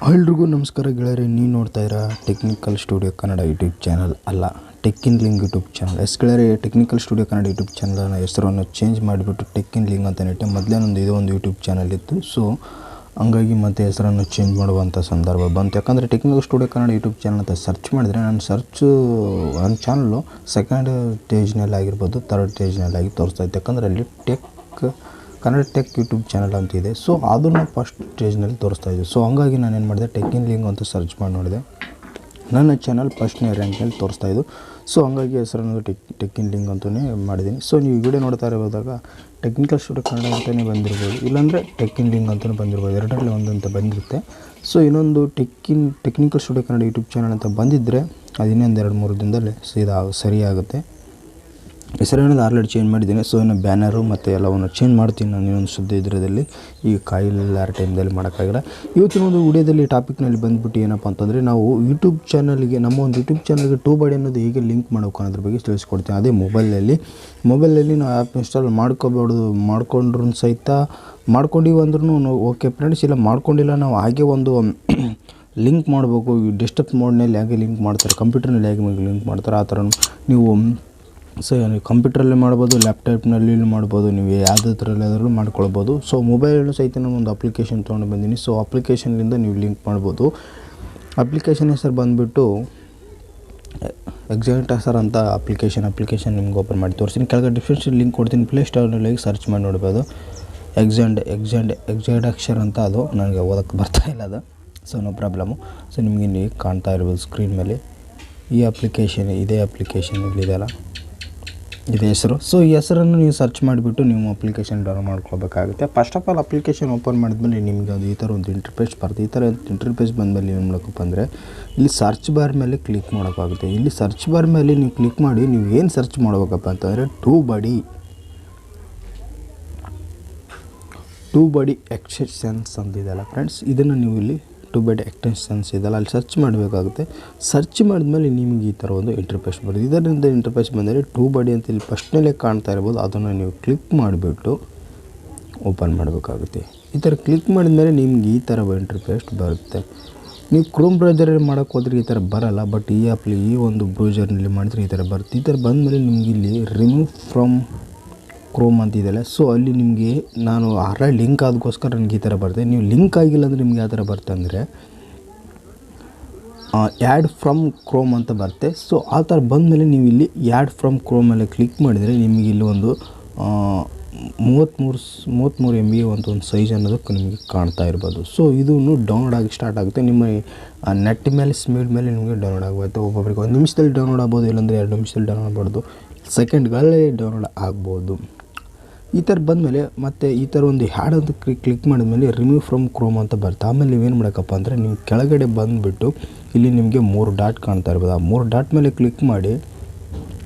ಎಲ್ರಿಗೂ ನಮಸ್ಕಾರ ಗೆಳೆಯರೆ, ನೀವು ನೋಡ್ತಾ ಇರೋ technical studio Kannada YouTube channel ಅಲ್ಲ, tech in link YouTube channel. ಗೆಳೆಯರೆ, ಟೆಕ್ನಿಕಲ್ ಸ್ಟುಡಿಯೋ ಕನ್ನಡ ಯೂಟ್ಯೂಬ್ ಚಾನಲ್ನ ಹೆಸರನ್ನು ಚೇಂಜ್ ಮಾಡಿಬಿಟ್ಟು ಟೆಕ್ ಇನ್ ಲಿಂಕ್ ಅಂತ ಇಟ್ಟೆ. ಮೊದಲೇನೊಂದು ಇದೊಂದು ಯೂಟ್ಯೂಬ್ ಚಾನಲ್ ಇತ್ತು, ಸೊ ಹಂಗಾಗಿ ಮತ್ತೆ ಹೆಸರನ್ನು ಚೇಂಜ್ ಮಾಡುವಂಥ ಸಂದರ್ಭ ಬಂತು. ಯಾಕಂದರೆ technical studio Kannada YouTube channel ಅಂತ ಸರ್ಚ್ ಮಾಡಿದರೆ ನನ್ನ ಚಾನಲ್ಲು ಸೆಕೆಂಡ್ ಸ್ಟೇಜ್ನಲ್ಲಿ ಆಗಿರ್ಬೋದು, ಥರ್ಡ್ ಸ್ಟೇಜ್ನಲ್ಲಿ ಆಗಿ ತೋರಿಸ್ತಾ ಇತ್ತು. ಯಾಕಂದರೆ ಅಲ್ಲಿ ಕನ್ನಡ ಟೆಕ್ ಯೂಟ್ಯೂಬ್ ಚಾನಲ್ ಅಂತಿದೆ, ಸೊ ಅದನ್ನು ಫಸ್ಟ್ ಸ್ಟೇಜ್ನಲ್ಲಿ ತೋರಿಸ್ತಾ ಇದ್ದೆ. ಸೊ ಹಂಗಾಗಿ ನಾನು ಏನು ಮಾಡಿದೆ, ಟೆಕ್ ಇನ್ ಲಿಂಕ್ ಅಂತ ಸರ್ಚ್ ಮಾಡಿ ನೋಡಿದೆ, ನನ್ನ ಚಾನಲ್ ಫಸ್ಟ್ನೇ ರ್ಯಾಂಕ್ನಲ್ಲಿ ತೋರಿಸ್ತಾ ಇದ್ದು. ಸೊ ಹಂಗಾಗಿ ಹೆಸರನ್ನು ಟೆಕ್ ಇನ್ ಲಿಂಕ್ ಅಂತಲೇ ಮಾಡಿದ್ದೀನಿ. ಸೊ ನೀವು ವಿಡಿಯೋ ನೋಡ್ತಾ ಇರೋದಾಗ ಟೆಕ್ನಿಕಲ್ ಸ್ಟುಡಿಯೋ ಕನ್ನಡ ಅಂತಲೇ ಬಂದಿರ್ಬೋದು, ಇಲ್ಲಾಂದರೆ ಟೆಕ್ ಇನ್ ಲಿಂಕ್ ಅಂತಲೇ ಬಂದಿರ್ಬೋದು, ಎರಡರಲ್ಲಿ ಒಂದಂತ ಬಂದಿರುತ್ತೆ. ಸೊ ಇನ್ನೊಂದು technical studio Kannada YouTube channel ಅಂತ ಬಂದಿದ್ದರೆ ಅದು ಇನ್ನೊಂದು 2-3 ದಿನದಲ್ಲಿ ಸರಿಯಾಗುತ್ತೆ. ಹೆಸರನ್ನು ಆಲ್ರೆಡಿ ಚೇಂಜ್ ಮಾಡಿದ್ದೀನಿ. ಸೊ ಇನ್ನು ಬ್ಯಾನರು ಮತ್ತು ಎಲ್ಲವನ್ನು ಚೇಂಜ್ ಮಾಡ್ತೀನಿ ನಾನು ಇನ್ನೊಂದು ಸುದ್ದಿ ಇದರಲ್ಲಿ. ಈಗ ಕಾಯಿಲ್ಲ ಟೈಮ್ದಲ್ಲಿ ಮಾಡೋಕ್ಕಾಗಲ್ಲ. ಇವತ್ತಿನ ಒಂದು ವಿಡಿಯೋದಲ್ಲಿ ಟಾಪಿಕ್ನಲ್ಲಿ ಬಂದುಬಿಟ್ಟು ಏನಪ್ಪ ಅಂತಂದರೆ, ನಾವು ಯೂಟ್ಯೂಬ್ ಚಾನಲ್ಗೆ ನಮ್ಮ ಒಂದು ಯೂಟ್ಯೂಬ್ ಚಾನಲ್ಗೆ tubebuddy ಅನ್ನೋದು ಹೇಗೆ ಲಿಂಕ್ ಮಾಡೋಕೆ ಅನ್ನೋದ್ರ ಬಗ್ಗೆ ತಿಳಿಸ್ಕೊಡ್ತೀನಿ. ಅದೇ ಮೊಬೈಲಲ್ಲಿ ನಾವು ಆ್ಯಪ್ ಇನ್ಸ್ಟಾಲ್ ಮಾಡ್ಕೊಂಡ್ರೂ ಸಹಿತ ಮಾಡ್ಕೊಂಡಿವಿ ಅಂದ್ರೂ ಓಕೆ ಫ್ರೆಂಡ್ಸ್, ಇಲ್ಲ ಮಾಡ್ಕೊಂಡಿಲ್ಲ ನಾವು ಹಾಗೆ ಒಂದು ಲಿಂಕ್ ಮಾಡಬೇಕು. ಡೆಸ್ಕ್ಟಾಪ್ ಮೋಡ್ನಲ್ಲಿ ಹೇಗೆ ಲಿಂಕ್ ಮಾಡ್ತಾರೆ, ಕಂಪ್ಯೂಟರ್ನಲ್ಲಿ ಹೇಗೆ ಲಿಂಕ್ ಮಾಡ್ತಾರೆ, ಆ ಥರ ನೀವು ನೀವು ಕಂಪ್ಯೂಟ್ರಲ್ಲೇ ಮಾಡ್ಬೋದು, ಲ್ಯಾಪ್ಟಾಪ್ನಲ್ಲಿ ಮಾಡ್ಬೋದು, ನೀವು ಯಾವುದ್ರಲ್ಲಾದರೂ ಮಾಡ್ಕೊಳ್ಬೋದು. ಸೊ ಮೊಬೈಲಲ್ಲೂ ಸಹಿತ ನಾನು ಒಂದು ಅಪ್ಲಿಕೇಶನ್ ತೊಗೊಂಡು ಬಂದೀನಿ. ಸೊ ಅಪ್ಲಿಕೇಶನ್ನಿಂದ ನೀವು ಲಿಂಕ್ ಮಾಡ್ಬೋದು. ಅಪ್ಲಿಕೇಶನ್ ಹೆಸರು ಬಂದುಬಿಟ್ಟು ಎಕ್ಸಾಕ್ಟ್ ಅಂತ ಅಪ್ಲಿಕೇಶನ್ ನಿಮ್ಗೆ ಓಪನ್ ಮಾಡಿ ತೋರಿಸ್ತೀನಿ. ಕೆಳಗೆ ಡಿಸ್ಕ್ರಿಪ್ಷನ್ ಲಿಂಕ್ ಕೊಡ್ತೀನಿ, ಪ್ಲೇ ಸ್ಟೋರ್ನಲ್ಲಿ ಸರ್ಚ್ ಮಾಡಿ ನೋಡ್ಬೋದು. ಎಕ್ಸಾಕ್ಟ್ ಅಕ್ಷರ ಅಂತ, ಅದು ನನಗೆ ಓದೋಕ್ಕೆ ಬರ್ತಾಯಿಲ್ಲ ಅದು, ಸೊ ನೋ ಪ್ರಾಬ್ಲಮ್ಮು. ಸೊ ನಿಮಗೆ ಇಲ್ಲಿ ಕಾಣ್ತಾ ಇರ್ಬೋದು ಸ್ಕ್ರೀನ್ ಮೇಲೆ ಈ ಅಪ್ಲಿಕೇಶನ್, ಇದೇ ಅಪ್ಲಿಕೇಶನ್ ಇಲ್ಲಿದೆಯಲ್ಲ, ಇದೇ ಹೆಸರು. ಸೊ ಈ ಹೆಸರನ್ನು ನೀವು ಸರ್ಚ್ ಮಾಡಿಬಿಟ್ಟು ನೀವು ಅಪ್ಲಿಕೇಶನ್ ಡೌನ್ಲೋಡ್ ಮಾಡ್ಕೊಳ್ಬೇಕಾಗುತ್ತೆ. First of all application open ಮಾಡಿದ್ಮೇಲೆ ನಿಮಗೆ ಅದು ಈ ಥರ ಒಂದು ಇಂಟರ್ಫೇಸ್ ಬರುತ್ತೆ. ಈ ಥರ ಇಂಟರ್ಫೇಸ್ ಬಂದಮೇಲೆ ಏನು ಮಾಡೋಕ್ಕಪ್ಪ ಅಂದರೆ, ಇಲ್ಲಿ ಸರ್ಚ್ ಬಾರ್ ಮೇಲೆ ಕ್ಲಿಕ್ ಮಾಡೋಕ್ಕಾಗುತ್ತೆ. ಇಲ್ಲಿ ಸರ್ಚ್ ಬಾರ್ ಮೇಲೆ ನೀವು ಕ್ಲಿಕ್ ಮಾಡಿ ನೀವು ಏನು ಸರ್ಚ್ ಮಾಡ್ಬೇಕಪ್ಪ ಅಂತಂದರೆ tubebuddy ಎಕ್ಸ್ಟೆನ್ಷನ್ಸ್ ಅಂತಿದೆಯಲ್ಲ ಫ್ರೆಂಡ್ಸ್, ಇದನ್ನು ನೀವು ಇಲ್ಲಿ tubebuddy ಎಕ್ಸ್ಟೆನ್ಷನ್ಸ್ ಇದೆಲ್ಲ ಅಲ್ಲಿ ಸರ್ಚ್ ಮಾಡಬೇಕಾಗುತ್ತೆ. ಸರ್ಚ್ ಮಾಡಿದ್ಮೇಲೆ ನಿಮಗೆ ಈ ಥರ ಒಂದು ಇಂಟರ್ಫೇಸ್ ಬರುತ್ತೆ. ಇದರಿಂದ ಇಂಟರ್ಫೇಸ್ ಬಂದರೆ tubebuddy ಅಂತ ಇಲ್ಲಿ ಫಸ್ಟ್ನಲ್ಲೇ ಕಾಣ್ತಾ ಇರ್ಬೋದು, ಅದನ್ನು ನೀವು ಕ್ಲಿಕ್ ಮಾಡಿಬಿಟ್ಟು ಓಪನ್ ಮಾಡಬೇಕಾಗುತ್ತೆ. ಈ ಥರ ಕ್ಲಿಕ್ ಮಾಡಿದ್ಮೇಲೆ ನಿಮ್ಗೆ ಈ ಥರ ಇಂಟರ್ಫೇಸ್ ಬರುತ್ತೆ. ನೀವು ಕ್ರೋಮ್ ಬ್ರೌಸರಲ್ಲಿ ಮಾಡೋಕ್ಕೆ ಹೋದರೆ ಈ ಥರ ಬರೋಲ್ಲ, ಬಟ್ ಈ ಒಂದು ಬ್ರೌಸರ್ನಲ್ಲಿ ಮಾಡಿದ್ರೆ ಈ ಥರ ಬರುತ್ತೆ. ಈ ಥರ ಬಂದಮೇಲೆ ನಿಮ್ಗೆ ಇಲ್ಲಿ ರಿಮೂವ್ ಫ್ರಮ್ ಕ್ರೋಮ್ ಅಂತಿದೆಯಲ್ಲ, ಸೊ ಅಲ್ಲಿ ನಿಮಗೆ ನಾನು ಆಲ್ರೆಡಿ ಲಿಂಕ್ ಅದಕ್ಕೋಸ್ಕರ ನನಗೆ ಈ ಥರ ಬರುತ್ತೆ. ನೀವು ಲಿಂಕ್ ಆಗಿಲ್ಲ ಅಂದರೆ ನಿಮ್ಗೆ ಯಾವ ಥರ ಬರುತ್ತೆ ಅಂದರೆ ಆ್ಯಡ್ ಫ್ರಮ್ ಕ್ರೋಮ್ ಅಂತ ಬರುತ್ತೆ. ಸೊ ಆ ಥರ ಬಂದಮೇಲೆ ನೀವು ಇಲ್ಲಿ ಆ್ಯಡ್ ಫ್ರಮ್ ಕ್ರೋಮಲ್ಲಿ ಕ್ಲಿಕ್ ಮಾಡಿದರೆ ನಿಮಗೆ ಇಲ್ಲಿ ಒಂದು 33 MB ಒಂದು ಸೈಜ್ ಅನ್ನೋದಕ್ಕೆ ನಿಮಗೆ ಕಾಣ್ತಾ ಇರ್ಬೋದು. ಸೊ ಇದು ಡೌನ್ಲೋಡ್ ಆಗಿ ಸ್ಟಾರ್ಟ್ ಆಗುತ್ತೆ. ನಿಮ್ಮ ನೆಟ್ ಮೇಲೆ ಸ್ಪೀಡ್ ಮೇಲೆ ನಿಮಗೆ ಡೌನ್ಲೋಡ್ ಆಗುತ್ತೆ. ಒಬ್ಬೊಬ್ಬರಿಗೆ 1 ನಿಮಿಷದಲ್ಲಿ ಡೌನ್ಲೋಡ್ ಆಗ್ಬೋದು, ಇಲ್ಲಾಂದರೆ 2 ನಿಮಿಷದಲ್ಲಿ ಡೌನ್ಲೋಡ್ ಆಗ್ಬೋದು, ಸೆಕೆಂಡ್ಗಳಲ್ಲೇ ಡೌನ್ಲೋಡ್ ಆಗ್ಬೋದು. ಈ ಥರ ಬಂದಮೇಲೆ ಮತ್ತೆ ಈ ಥರ ಒಂದು ಹ್ಯಾಡ್ ಅಂತ ಕ್ಲಿಕ್ ಮಾಡಿದ್ಮೇಲೆ ರಿಮೂವ್ ಫ್ರಮ್ ಕ್ರೋಮ್ ಅಂತ ಬರುತ್ತೆ. ಆಮೇಲೆ ನೀವೇನು ಮಾಡೋಕ್ಕಪ್ಪ ಅಂದರೆ, ನೀವು ಕೆಳಗಡೆ ಬಂದುಬಿಟ್ಟು ಇಲ್ಲಿ ನಿಮಗೆ 3 ಡಾಟ್ ಕಾಣ್ತಾ ಇರ್ಬೋದು. ಆ 3 ಡಾಟ್ ಮೇಲೆ ಕ್ಲಿಕ್ ಮಾಡಿ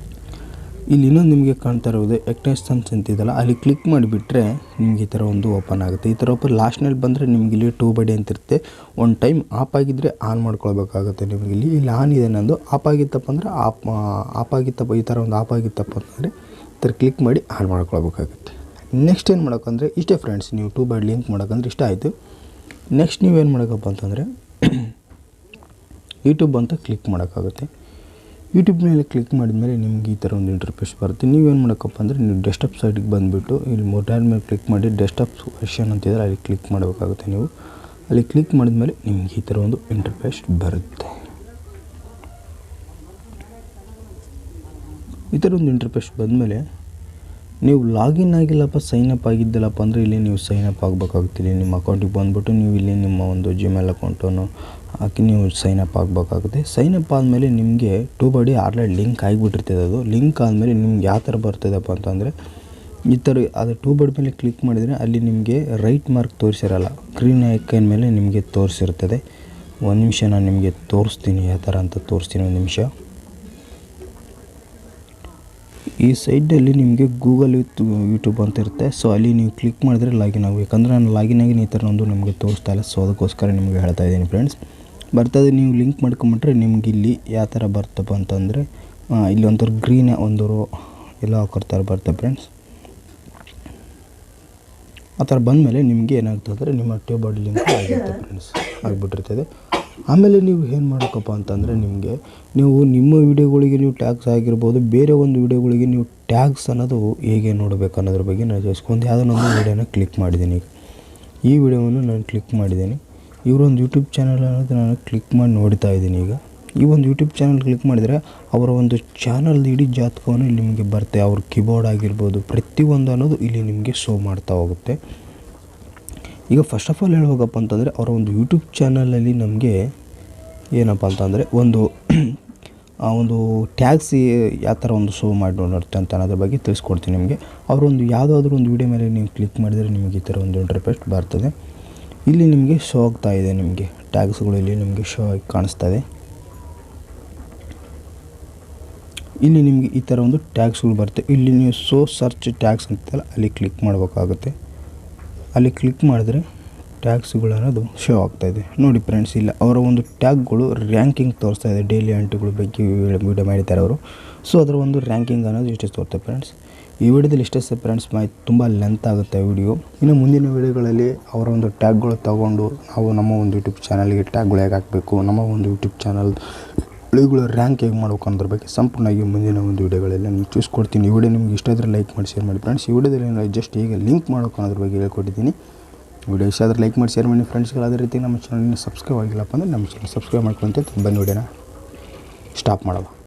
ಇಲ್ಲಿ ಇನ್ನೊಂದು ನಿಮಗೆ ಕಾಣ್ತಾ ಇರೋದು ಎಕ್ಸ್ಟೆನ್ಷನ್ಸ್ ಅಂತಿದೆಯಲ್ಲ, ಅಲ್ಲಿ ಕ್ಲಿಕ್ ಮಾಡಿಬಿಟ್ರೆ ನಿಮ್ಗೆ ಈ ಥರ ಒಂದು ಓಪನ್ ಆಗುತ್ತೆ. ಈ ಥರ ಓಪನ್ ಲಾಸ್ಟ್ನಲ್ಲಿ ಬಂದರೆ ನಿಮ್ಗೆ ಇಲ್ಲಿ tubebuddy ಅಂತಿರುತ್ತೆ. ಒಂದು ಟೈಮ್ ಆಫ್ ಆಗಿದ್ದರೆ ಆನ್ ಮಾಡ್ಕೊಳ್ಬೇಕಾಗುತ್ತೆ. ನಿಮಗೆ ಇಲ್ಲಿ ಆನ್ ಇದೆ ನಂದು, ಆಫ್ ಆಗಿತ್ತಪ್ಪ ಅಂದರೆ ಈ ಥರ ಒಂದು ಆಫ್ ಆಗಿತ್ತಪ್ಪ ಅಂತಂದರೆ ಈ ಥರ ಕ್ಲಿಕ್ ಮಾಡಿ ಆನ್ ಮಾಡ್ಕೊಳ್ಬೇಕಾಗುತ್ತೆ. ನೆಕ್ಸ್ಟ್ ಏನು ಮಾಡೋಕ್ಕಂದರೆ ಇಷ್ಟೇ ಫ್ರೆಂಡ್ಸ್, ನೀವು tubebuddy ಲಿಂಕ್ ಮಾಡೋಕ್ಕಂದ್ರೆ ಇಷ್ಟ ಆಯಿತು. ನೆಕ್ಸ್ಟ್ ನೀವೇನು ಮಾಡೋಕ್ಕಪ್ಪ ಅಂತಂದರೆ ಯೂಟ್ಯೂಬ್ ಅಂತ ಕ್ಲಿಕ್ ಮಾಡೋಕ್ಕಾಗುತ್ತೆ. ಯೂಟ್ಯೂಬ್ ಮೇಲೆ ಕ್ಲಿಕ್ ಮಾಡಿದ್ಮೇಲೆ ನಿಮ್ಗೆ ಈ ಥರ ಒಂದು ಇಂಟರ್ಫೇಸ್ ಬರುತ್ತೆ. ನೀವೇನು ಮಾಡೋಕ್ಕಪ್ಪ ಅಂದರೆ, ನೀವು ಡೆಸ್ಕ್ಟಾಪ್ ಸೈಡಿಗೆ ಬಂದುಬಿಟ್ಟು ಇಲ್ಲಿ ಮೊಬೈಲ್ ಮೇಲೆ ಕ್ಲಿಕ್ ಮಾಡಿ ಡೆಸ್ಕ್ಟಾಪ್ ವರ್ಷನ್ ಅಂತಿದ್ರೆ ಅಲ್ಲಿ ಕ್ಲಿಕ್ ಮಾಡಬೇಕಾಗುತ್ತೆ. ನೀವು ಅಲ್ಲಿ ಕ್ಲಿಕ್ ಮಾಡಿದ್ಮೇಲೆ ನಿಮ್ಗೆ ಈ ಥರ ಒಂದು ಇಂಟರ್ಫೇಸ್ ಬರುತ್ತೆ. ಈ ಥರ ಒಂದು ಇಂಟರ್ಫೇಸ್ ಬಂದಮೇಲೆ ನೀವು ಲಾಗಿನ್ ಆಗಿಲ್ಲಪ್ಪ, ಸೈನಪ್ ಆಗಿದ್ದಿಲ್ಲಪ್ಪ ಅಂದರೆ ಇಲ್ಲಿ ನೀವು ಸೈನಪ್ ಆಗಬೇಕಾಗುತ್ತೆ. ಇಲ್ಲಿ ನಿಮ್ಮ ಅಕೌಂಟಿಗೆ ಬಂದುಬಿಟ್ಟು ನೀವು ಇಲ್ಲಿ ನಿಮ್ಮ ಒಂದು ಜಿಮೇಲ್ ಅಕೌಂಟನ್ನು ಹಾಕಿ ನೀವು ಸೈನಪ್ ಆಗಬೇಕಾಗುತ್ತೆ. ಸೈನಪ್ ಆದಮೇಲೆ ನಿಮಗೆ tubebuddy ಆಲ್ರೆಡಿ ಲಿಂಕ್ ಆಗಿಬಿಟ್ಟಿರ್ತದೆ. ಅದು ಲಿಂಕ್ ಆದಮೇಲೆ ನಿಮ್ಗೆ ಯಾವ ಥರ ಬರ್ತದಪ್ಪ ಅಂತಂದರೆ, ಈ ಥರ ಅದು tubebuddy ಮೇಲೆ ಕ್ಲಿಕ್ ಮಾಡಿದರೆ ಅಲ್ಲಿ ನಿಮಗೆ ರೈಟ್ ಮಾರ್ಕ್ ತೋರಿಸಿರಲ್ಲ, ಗ್ರೀನ್ ಐಕನ್ ಮೇಲೆ ನಿಮಗೆ ತೋರಿಸಿರ್ತದೆ. ಒಂದು ನಿಮಿಷ ನಾನು ನಿಮಗೆ ತೋರಿಸ್ತೀನಿ, ಯಾವ ಥರ ಅಂತ ತೋರಿಸ್ತೀನಿ, ಒಂದು ನಿಮಿಷ. ಈ ಸೈಡಲ್ಲಿ ನಿಮಗೆ ಗೂಗಲ್ ವಿತ್ ಯೂಟ್ಯೂಬ್ ಅಂತ ಇರುತ್ತೆ. ಸೊ ಅಲ್ಲಿ ನೀವು ಕ್ಲಿಕ್ ಮಾಡಿದ್ರೆ ಲಾಗಿನ್ ಆಗಬೇಕಂದ್ರೆ ನಾನು ಲಾಗಿನ್ ಆಗಿ ಈ ಥರ ಒಂದು ನಿಮಗೆ ತೋರಿಸ್ತಾ ಇಲ್ಲ. ಸೊ ಅದಕ್ಕೋಸ್ಕರ ನಿಮಗೆ ಹೇಳ್ತಾ ಇದ್ದೀನಿ ಫ್ರೆಂಡ್ಸ್. ಬರ್ತದೆ, ನೀವು ಲಿಂಕ್ ಮಾಡ್ಕೊಂಬಿಟ್ರೆ ನಿಮ್ಗೆ ಇಲ್ಲಿ ಯಾವ ಥರ ಬರ್ತಪ್ಪ ಅಂತಂದರೆ, ಇಲ್ಲಿ ಒಂಥರ ಗ್ರೀನ್ ಒಂದೂರು ಎಲ್ಲ ಹಾಕೋರ್ತಾರೆ ಬರುತ್ತೆ ಫ್ರೆಂಡ್ಸ್. ಆ ಥರ ಬಂದಮೇಲೆ ನಿಮಗೆ ಏನಾಗ್ತದೆ ಅಂದರೆ ನಿಮ್ಮ tubebuddy ಲಿಂಕ್ ಆಗುತ್ತೆ ಫ್ರೆಂಡ್ಸ್. ಆಗಿಬಿಟ್ಟಿರ್ತದೆ. ಆಮೇಲೆ ನೀವು ಏನು ಮಾಡಬೇಕಪ್ಪ ಅಂತಂದರೆ ನೀವು ನಿಮ್ಮ ವೀಡಿಯೋಗಳಿಗೆ ನೀವು ಟ್ಯಾಗ್ಸ್ ಆಗಿರ್ಬೋದು, ಬೇರೆ ಒಂದು ವೀಡಿಯೋಗಳಿಗೆ ನೀವು ಟ್ಯಾಗ್ಸ್ ಅನ್ನೋದು ಹೇಗೆ ನೋಡಬೇಕು ಅನ್ನೋದ್ರ ಬಗ್ಗೆ ನಾನು ಜಸ್ಟ್ ಒಂದು ಯಾವುದನ್ನೊಂದು ವೀಡಿಯೋನ ಕ್ಲಿಕ್ ಮಾಡಿದ್ದೀನಿ. ಈ ವಿಡಿಯೋವನ್ನು ನಾನು ಕ್ಲಿಕ್ ಮಾಡಿದ್ದೀನಿ. ಇವರೊಂದು ಯೂಟ್ಯೂಬ್ ಚಾನಲ್ ಅನ್ನೋದು ನಾನು ಕ್ಲಿಕ್ ಮಾಡಿ ನೋಡ್ತಾ ಇದ್ದೀನಿ. ಈಗ ಈ ಒಂದು ಯೂಟ್ಯೂಬ್ ಚಾನಲ್ ಕ್ಲಿಕ್ ಮಾಡಿದರೆ ಅವರ ಒಂದು ಚಾನಲ್ದು ಇಡೀ ಜಾತಕವನ್ನು ಇಲ್ಲಿ ನಿಮಗೆ ಬರುತ್ತೆ. ಅವ್ರ ಕೀಬೋರ್ಡ್ ಆಗಿರ್ಬೋದು, ಪ್ರತಿಯೊಂದು ಅನ್ನೋದು ಇಲ್ಲಿ ನಿಮಗೆ ಶೋ ಮಾಡ್ತಾ ಹೋಗುತ್ತೆ. ಈಗ ಫಸ್ಟ್ ಆಫ್ ಆಲ್ ಹೇಳ್ಬೇಕಪ್ಪ ಅಂತಂದರೆ ಅವರ ಒಂದು ಯೂಟ್ಯೂಬ್ ಚಾನಲಲ್ಲಿ ನಮಗೆ ಏನಪ್ಪ ಅಂತಂದರೆ ಒಂದು ಟ್ಯಾಗ್ಸ್ ಯಾವ ಥರ ಒಂದು ಶೋ ಮಾಡಿ ನೋಡುತ್ತೆ ಅಂತ ಅನ್ನೋದ್ರ ಬಗ್ಗೆ ತಿಳಿಸ್ಕೊಡ್ತೀನಿ ನಿಮಗೆ. ಅವರೊಂದು ಯಾವುದಾದ್ರೂ ಒಂದು ವೀಡಿಯೋ ಮೇಲೆ ನೀವು ಕ್ಲಿಕ್ ಮಾಡಿದರೆ ನಿಮಗೆ ಈ ಥರ ಒಂದು ಇಂಟರ್ಫೇಸ್ ಬರ್ತದೆ. ಇಲ್ಲಿ ನಿಮಗೆ ಶೋ ಆಗ್ತಾ ಇದೆ, ನಿಮಗೆ ಟ್ಯಾಗ್ಸ್ಗಳು ಇಲ್ಲಿ ನಿಮಗೆ ಶೋ ಆಗಿ ಕಾಣಿಸ್ತದೆ. ಇಲ್ಲಿ ನಿಮಗೆ ಈ ಥರ ಒಂದು ಟ್ಯಾಗ್ಸ್ಗಳು ಬರುತ್ತೆ. ಇಲ್ಲಿ ನೀವು ಶೋ ಸರ್ಚ್ ಟ್ಯಾಗ್ಸ್ ಅಂತಲ್ಲ, ಅಲ್ಲಿ ಕ್ಲಿಕ್ ಮಾಡಬೇಕಾಗುತ್ತೆ. ಅಲ್ಲಿ ಕ್ಲಿಕ್ ಮಾಡಿದ್ರೆ ಟ್ಯಾಗ್ಸ್ಗಳು ಅನ್ನೋದು ಶೋ ಆಗ್ತಾಯಿದೆ ನೋಡಿ ಫ್ರೆಂಡ್ಸ್. ಇಲ್ಲ ಅವರ ಒಂದು ಟ್ಯಾಗ್ಗಳು ರ್ಯಾಂಕಿಂಗ್ ತೋರಿಸ್ತಾ ಇದೆ. ಡೈಲಿ ಆಂಟಿಗಳ ಬಗ್ಗೆ ವೀಡಿಯೋ ಮಾಡಿದ್ದಾರೆ ಅವರು. ಸೊ ಅದರ ಒಂದು ರ್ಯಾಂಕಿಂಗ್ ಅನ್ನೋದು ಇಷ್ಟೇ ತೋರುತ್ತೆ ಫ್ರೆಂಡ್ಸ್. ಈ ವಿಡಿಯೋದಲ್ಲಿ ಇಷ್ಟೇ ಫ್ರೆಂಡ್ಸ್. ಮಾಹಿತಿ ತುಂಬ ಲೆಂತ್ ಆಗುತ್ತೆ ವಿಡಿಯೋ. ಇನ್ನು ಮುಂದಿನ ವಿಡಿಯೋಗಳಲ್ಲಿ ಅವರ ಒಂದು ಟ್ಯಾಗ್ಗಳು ತೊಗೊಂಡು ನಾವು ನಮ್ಮ ಒಂದು ಯೂಟ್ಯೂಬ್ ಚಾನಲ್ಗೆ ಟ್ಯಾಗ್ಗಳು ಹೇಗೆ ಹಾಕಬೇಕು, ನಮ್ಮ ಒಂದು ಯೂಟ್ಯೂಬ್ ಚಾನಲ್ ವಿಡಿಯೋಗಳ ರ್ಯಾಂಕ್ ಹೇಗೆ ಮಾಡ್ಬೇಕು ಅನ್ನೋದ್ರ ಬಗ್ಗೆ ಸಂಪೂರ್ಣವಾಗಿ ಮುಂದಿನ ಒಂದು ವಿಡಿಯೋಗಳಲ್ಲಿ ನಾನು ತಿಳಿಸ್ಕೊಡ್ತೀನಿ. ಈ ವಿಡಿಯೋ ನಿಮಗೆ ಇಷ್ಟ ಆದರೆ ಲೈಕ್ ಮಾಡಿ, ಶೇರ್ ಮಾಡಿ ಫ್ರೆಂಡ್ಸ್. ಈ ವಿಡಿಯೋದಲ್ಲಿ ನಾನು ಜಸ್ಟ್ ಹೇಗೆ ಲಿಂಕ್ ಮಾಡೋಕೆ ಅನ್ನೋದ್ರ ಬಗ್ಗೆ ಹೇಳ್ಕೊಟ್ಟಿದ್ದೀನಿ. ವಿಡಿಯೋ ಇಷ್ಟ ಆದರೆ ಲೈಕ್ ಮಾಡಿ, ಶೇರ್ ಮಾಡಿ ಫ್ರೆಂಡ್ಸ್ಗಳು. ಅದೇ ರೀತಿ ನಮ್ಮ ಚಾನಲ್ನ ಸಬ್ಸ್ಕ್ರೈಬ್ ಆಗಿಲ್ಲಪ್ಪ ಅಂದರೆ ನಮ್ಮ ಚಾನಲ್ ಸಬ್ಸ್ಕ್ರೈಬ್ ಮಾಡ್ಕೊಂತ ಬನ್ನಿ ವಿಡಿಯೋನ ಸ್ಟಾಪ್ ಮಾಡೋದು.